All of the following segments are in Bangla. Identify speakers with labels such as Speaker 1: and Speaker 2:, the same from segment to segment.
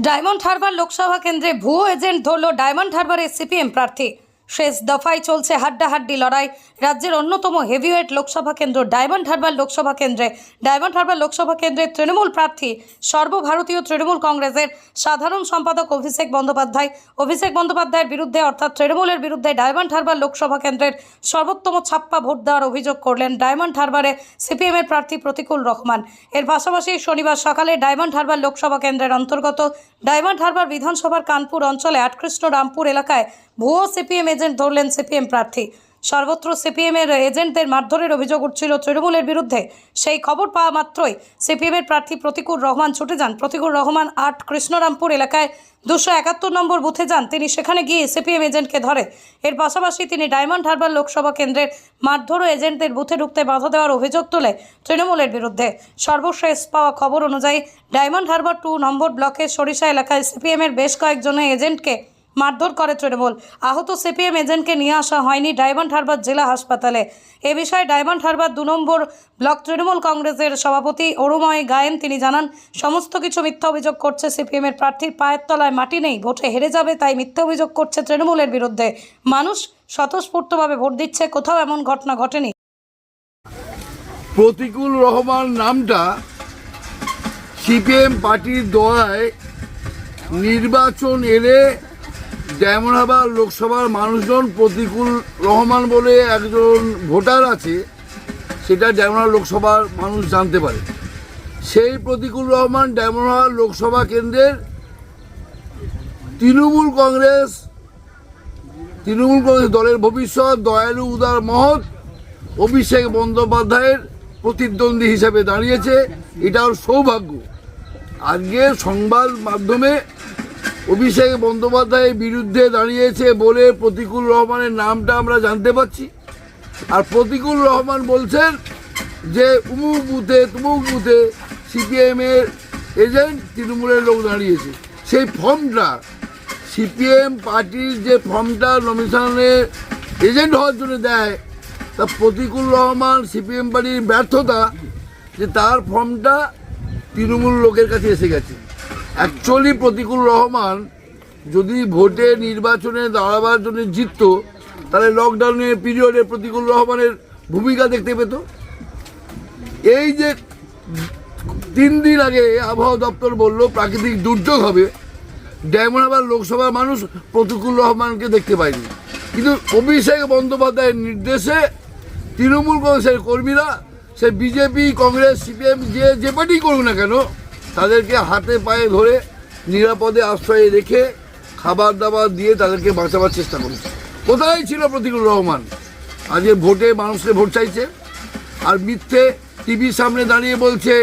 Speaker 1: ডায়মন্ড হারবার লোকসভা কেন্দ্রে ভুয়ো এজেন্ট ধরল ডায়মন্ড হারবারের সিপিএম প্রার্থী। শেষ দফায় চলছে হাড্ডাহাড্ডি লড়াই। রাজ্যের অন্যতম হেভিওয়েট লোকসভা কেন্দ্র ডায়মন্ড হারবার লোকসভা কেন্দ্রে তৃণমূল প্রার্থী সর্বভারতীয় তৃণমূল কংগ্রেসের সাধারণ সম্পাদক অভিষেক বন্দ্যোপাধ্যায়ের বিরুদ্ধে অর্থাৎ তৃণমূলের বিরুদ্ধে ডায়মন্ড হারবার লোকসভা কেন্দ্রের সর্বোত্তম ছাপ্পা ভোট দেওয়ার অভিযোগ করলেন ডায়মন্ড হারবারে সিপিএমের প্রার্থী প্রতিকুল রহমান। এর পাশাপাশি শনিবার সকালে ডায়মন্ড হারবার লোকসভা কেন্দ্রের অন্তর্গত ডায়মন্ড হারবার বিধানসভার কানপুর অঞ্চলে আটকৃষ্ণ রামপুর এলাকায় ভুয়ো সিপিএম এজেন্ট ধরলেন সিপিএম প্রার্থী। সর্বত্র সিপিএমের এজেন্টদের মারধরের অভিযোগ উঠছিল তৃণমূলের বিরুদ্ধে। সেই খবর পাওয়া মাত্রই সিপিএমের প্রার্থী প্রতিকুল রহমান ছুটে যান। প্রতিকুল রহমান কৃষ্ণরামপুর এলাকায় 271 নম্বর বুথে যান। তিনি সেখানে গিয়ে সিপিএম এজেন্টকে ধরে। এর পাশাপাশি তিনি ডায়মন্ড হারবার লোকসভা কেন্দ্রের মারধর ও এজেন্টদের বুথে ঢুকতে বাধা দেওয়ার অভিযোগ তোলে তৃণমূলের বিরুদ্ধে। সর্বশেষ পাওয়া খবর অনুযায়ী ডায়মন্ড হারবার 2 নম্বর ব্লকের সরিষা এলাকায় সিপিএমের বেশ কয়েকজনের এজেন্টকে মারধর করে তৃণমূল। আহত সিপিএম এজেন্টকে নিয়ে আসা হয়নি ডায়মন্ড হারবার জেলা হাসপাতালে। এ বিষয়ে ডায়মন্ড হারবার 2 নম্বর ব্লক তৃণমূল কংগ্রেসের সভাপতি অরুময় গায়েন তিনি জানান, সমস্ত কিছু মিথ্যা অভিযোগ করছে সিপিএমের প্রার্থীর পায়ের তলায় মাটি নেই, ভোটে হেরে যাবে তাই মিথ্যা অভিযোগ করছে তৃণমূলের বিরুদ্ধে। মানুষ স্বতঃস্ফূর্তভাবে ভোট দিচ্ছে, কোথাও এমন ঘটনা ঘটেনি।
Speaker 2: প্রতিকুল রহমান নামটা সিপিএম পার্টির দয়ায় নির্বাচন এলে ডায়মন্ড হারবার লোকসভার মানুষজন প্রতিকুল রহমান বলে একজন ভোটার আছে, সেটা ডায়মন্ড হারবার লোকসভার মানুষ জানতে পারে। সেই প্রতিকুল রহমান ডায়মন্ড হারবার লোকসভা কেন্দ্রের তৃণমূল কংগ্রেস দলের ভবিষ্যৎ দয়ালু উদার মহৎ অভিষেক বন্দ্যোপাধ্যায়ের প্রতিদ্বন্দ্বী হিসেবে দাঁড়িয়েছে। এটা ওর সৌভাগ্য। আজকে সংবাদ মাধ্যমে অভিষেক বন্দ্যোপাধ্যায়ের বিরুদ্ধে দাঁড়িয়েছে বলে প্রতিকুল রহমানের নামটা আমরা জানতে পারছি। আর প্রতিকুল রহমান বলছেন যে উমুক বুথে সিপিএমের এজেন্ট তৃণমূলের লোক দাঁড়িয়েছে। সেই ফর্মটা সিপিএম পার্টির যে ফর্মটা নমিনেশনের এজেন্ট হওয়ার জন্য দেয়, তা প্রতিকুল রহমান সিপিএম পার্টির ব্যর্থতা যে তার ফর্মটা তৃণমূল লোকের কাছে এসে গেছে। অ্যাকচুয়ালি প্রতিকুল রহমান যদি ভোটে নির্বাচনে দাঁড়াবার জন্য জিতত, তাহলে লকডাউনের পিরিয়ডে প্রতিকুল রহমানের ভূমিকা দেখতে পেত। এই যে 3 দিন আগে আবহাওয়া দপ্তর বলল প্রাকৃতিক দুর্যোগ হবে, ডায়মন্ড হারবার লোকসভার মানুষ প্রতিকুল রহমানকে দেখতে পায়নি। কিন্তু অভিষেক বন্দ্যোপাধ্যায়ের নির্দেশে তৃণমূল কংগ্রেসের কর্মীরা, সে বিজেপি কংগ্রেস সিপিএম যে পার্টি করুক না কেন, তাদেরকে হাতে পায়ে ধরে নিরাপদে আশ্রয়ে রেখে খাবার দাবার দিয়ে তাদেরকে বাঁচাবার চেষ্টা করেছে। কোথায় ছিল প্রতিকুল রহমান? আজকে ভোটে মানুষকে ভোট চাইছে আর মিথ্যে টিভির সামনে দাঁড়িয়ে বলছে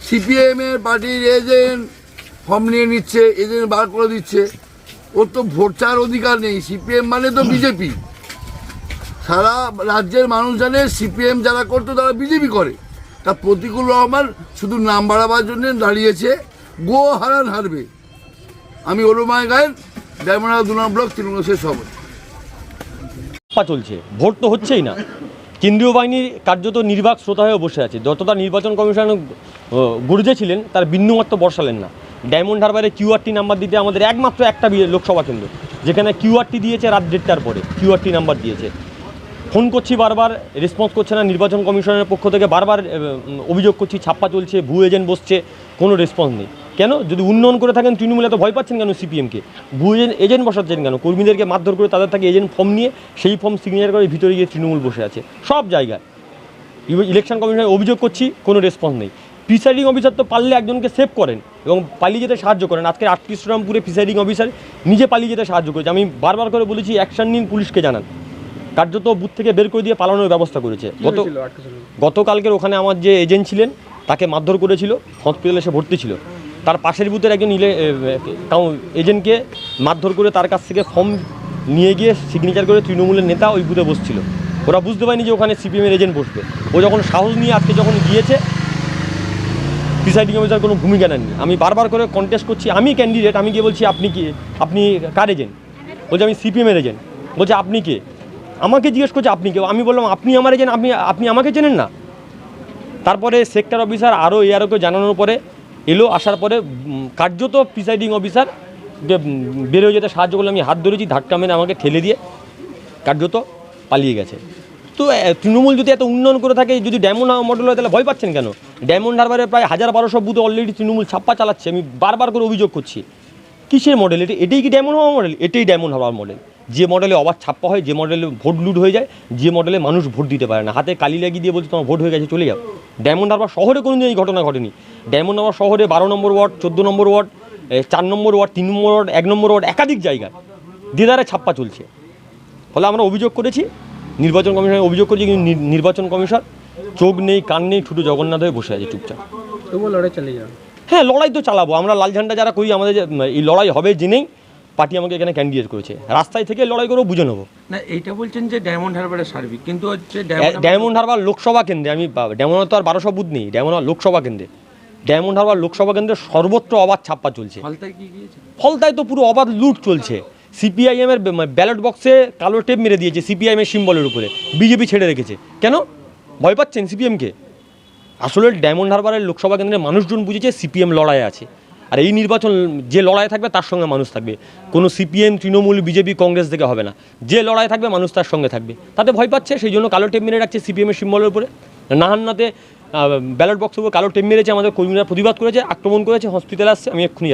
Speaker 2: সিপিএমের পার্টির এজেন্ট ফর্ম নিয়ে নিচ্ছে, এজেন্ট বার করে দিচ্ছে। ওর তো ভোট চাওয়ার অধিকার নেই। সিপিএম মানে তো বিজেপি। সারা রাজ্যের মানুষ জানে সিপিএম যারা করতো তারা বিজেপি করে। তা প্রতিকুল রহমান শুধু নাম বাড়াবার জন্য দাঁড়িয়েছে। গো হারান হারবে। আমি অরুময় গায়েন, ডায়মন্ড হারবার 2 নম্বর ব্লক তৃণমূলের সভাপতি।
Speaker 3: চলছে, ভোট তো হচ্ছেই না। কেন্দ্রীয় বাহিনীর কার্যত নির্বাক শ্রোতা হয়ে বসে আছে। যতটা নির্বাচন কমিশন গর্জেছিলেন তার বিন্দুমাত্র বর্ষালেন না। ডায়মন্ড হারবারে কিউআরটি নাম্বার দিতে আমাদের একমাত্র একটা লোকসভা কেন্দ্র, যেখানে কিউআরটি দিয়েছে রাত 1:30টার পরে কিউআরটি নাম্বার দিয়েছে। ফোন করছি বারবার, রেসপন্স করছে না। নির্বাচন কমিশনের পক্ষ থেকে বারবার অভিযোগ করছি ছাপ্পা চলছে, ভুয়ো এজেন্ট বসছে, কোনো রেসপন্স নেই। কেন? যদি উন্নয়ন করে থাকেন তৃণমূলে তো ভয় পাচ্ছেন কেন সিপিএমকে? ভুয়ো এজেন্ট বসাচ্ছেন কেন? কর্মীদেরকে মারধর করে তাদের থেকে এজেন্ট ফর্ম নিয়ে সেই ফর্ম সিগনেচার করে ভিতরে গিয়ে তৃণমূল বসে আছে সব জায়গায়। ইলেকশন কমিশনে অভিযোগ করছি, কোনো রেসপন্স নেই। প্রিসাইডিং অফিসার তো পারলে একজনকে সেভ করেন এবং পালিয়ে যেতে সাহায্য করেন। আজকে কৃষ্ণরামপুরে প্রিসাইডিং অফিসার নিজে পালিয়ে যেতে সাহায্য করেছে। আমি বারবার করে বলেছি অ্যাকশন নিন, পুলিশকে জানান। কার্যত বুথ থেকে বের করে দিয়ে পালানোর ব্যবস্থা করেছে। গতকালকের ওখানে আমার যে এজেন্ট ছিলেন তাকে মারধর করেছিল, হসপিটালে এসে ভর্তি ছিল। তার পাশের বুথের একজন এজেন্টকে মারধর করে তার কাছ থেকে ফর্ম নিয়ে গিয়ে সিগনেচার করে তৃণমূলের নেতা ওই বুথে বসছিল। ওরা বুঝতে পারেনি যে ওখানে সিপিএমের এজেন্ট বসবে। ও যখন সাহস নিয়ে আজকে যখন গিয়েছে, প্রিসাইডিং অফিসার কোনো ভূমিকা নেননি। আমি বারবার করে কন্টেস্ট করছি, আমি ক্যান্ডিডেট, আমি গিয়ে বলছি আপনি কার এজেন্ট? বলছে আমি সিপিএমের এজেন্ট। বলছে আপনি কে? আমাকে জিজ্ঞেস করছে আপনি কেউ? আমি বললাম আপনি আমার এজেন্ট, আপনি আমাকে চেনেন না? তারপরে সেক্টর অফিসার আরও এআরওকে জানানোর পরে এলো, আসার পরে কার্যত প্রিসাইডিং অফিসার বেরোয় যেতে সাহায্য করলে আমি হাত ধরেছি, ধাক্কা মেরে আমাকে ঠেলে দিয়ে কার্যত পালিয়ে গেছে। তো তৃণমূল যদি এত উন্নয়ন করে থাকে, যদি ডায়মন্ড মডেল হয় তাহলে ভয় পাচ্ছেন কেন? ডায়মন্ড হারবারে প্রায় 1200 বুথে অলরেডি তৃণমূল ছাপ্পা চালাচ্ছে, আমি বারবার করে অভিযোগ করছি। কিসের মডেল এটাই কি ডায়মন্ড হারবার মডেল? এটাই ডায়মন্ড হারবার মডেল, যে মডেলে অবাধ ছাপ্পা হয়, যে মডেলে ভোট লুট হয়ে যায়, যে মডেলে মানুষ ভোট দিতে পারে না, হাতে কালি লাগিয়ে দিয়ে বলছে তোমার ভোট হয়ে গেছে চলে যাও। ডায়মন্ড হারবার শহরে কোনো দিন এই ঘটনা ঘটেনি। ডায়মন্ড হারবার শহরে 12 নম্বর ওয়ার্ড, 14 নম্বর ওয়ার্ড, 4 নম্বর ওয়ার্ড, 3 নম্বর ওয়ার্ড, 1 নম্বর ওয়ার্ড, একাধিক জায়গায় দেদারে ছাপ্পা চলছে। ফলে আমরা অভিযোগ করেছি, নির্বাচন কমিশনে অভিযোগ করেছি, কিন্তু নির্বাচন কমিশন চোখ নেই কান নেই, ঠুটো জগন্নাথ হয়ে বসে আছে চুপচাপ।
Speaker 4: তবুও লড়াই চালিয়ে যাবে।
Speaker 3: হ্যাঁ, লড়াই তো চালাবো আমরা, লাল ঝান্ডা যারা করি, আমাদের এই লড়াই হবে জেনেই পার্টি আমাকে এখানে ক্যান্ডিডেট করেছে, রাস্তায় থেকে লড়াই করেও বুঝে নেবো।
Speaker 4: না, এইটা বলছেন যে ডায়মন্ড হারবারের সার্বিক, কিন্তু হচ্ছে
Speaker 3: ডায়মন্ড হারবার লোকসভা কেন্দ্রে, আমি ডায়মন্ড তো আর 1200 বুথ নেই, ডায়মন্ড হারবার লোকসভা কেন্দ্রে, ডায়মন্ড হারবার লোকসভা কেন্দ্রে সর্বত্র অবাধ ছাপ্পা চলছে।
Speaker 4: ফলতায় কি গিয়েছে?
Speaker 3: ফলতায় তো পুরো অবাধ লুট চলছে। সিপিআইএমের ব্যালট বক্সে কালো টেপ মেরে দিয়েছে সিপিআইএমের সিম্বলের উপরে, বিজেপি ছেড়ে রেখেছে। কেন ভয় পাচ্ছেন সিপিএমকে? আসলে ডায়মন্ড হারবারের লোকসভা কেন্দ্রে মানুষজন বুঝেছে সিপিএম লড়াইয়ে আছে, আর এই নির্বাচন যে লড়াই থাকবে তার সঙ্গে মানুষ থাকবে, কোনো সিপিএম, তৃণমূল, বিজেপি, কংগ্রেস থেকে হবে না। যে লড়াই থাকবে মানুষ তার সঙ্গে থাকবে, তাতে ভয় পাচ্ছে, সেই জন্য কালো টেপ মেরে রাখছে সিপিএমের সিম্বলের উপরে। নাহান্নাতে ব্যালট বক্সের উপর কালো টেপ মেরেছে, আমাদের কর্মীরা প্রতিবাদ করেছে, আক্রমণ করেছে, হসপিটালে আসছে, আমি এক্ষুনি যাচ্ছি।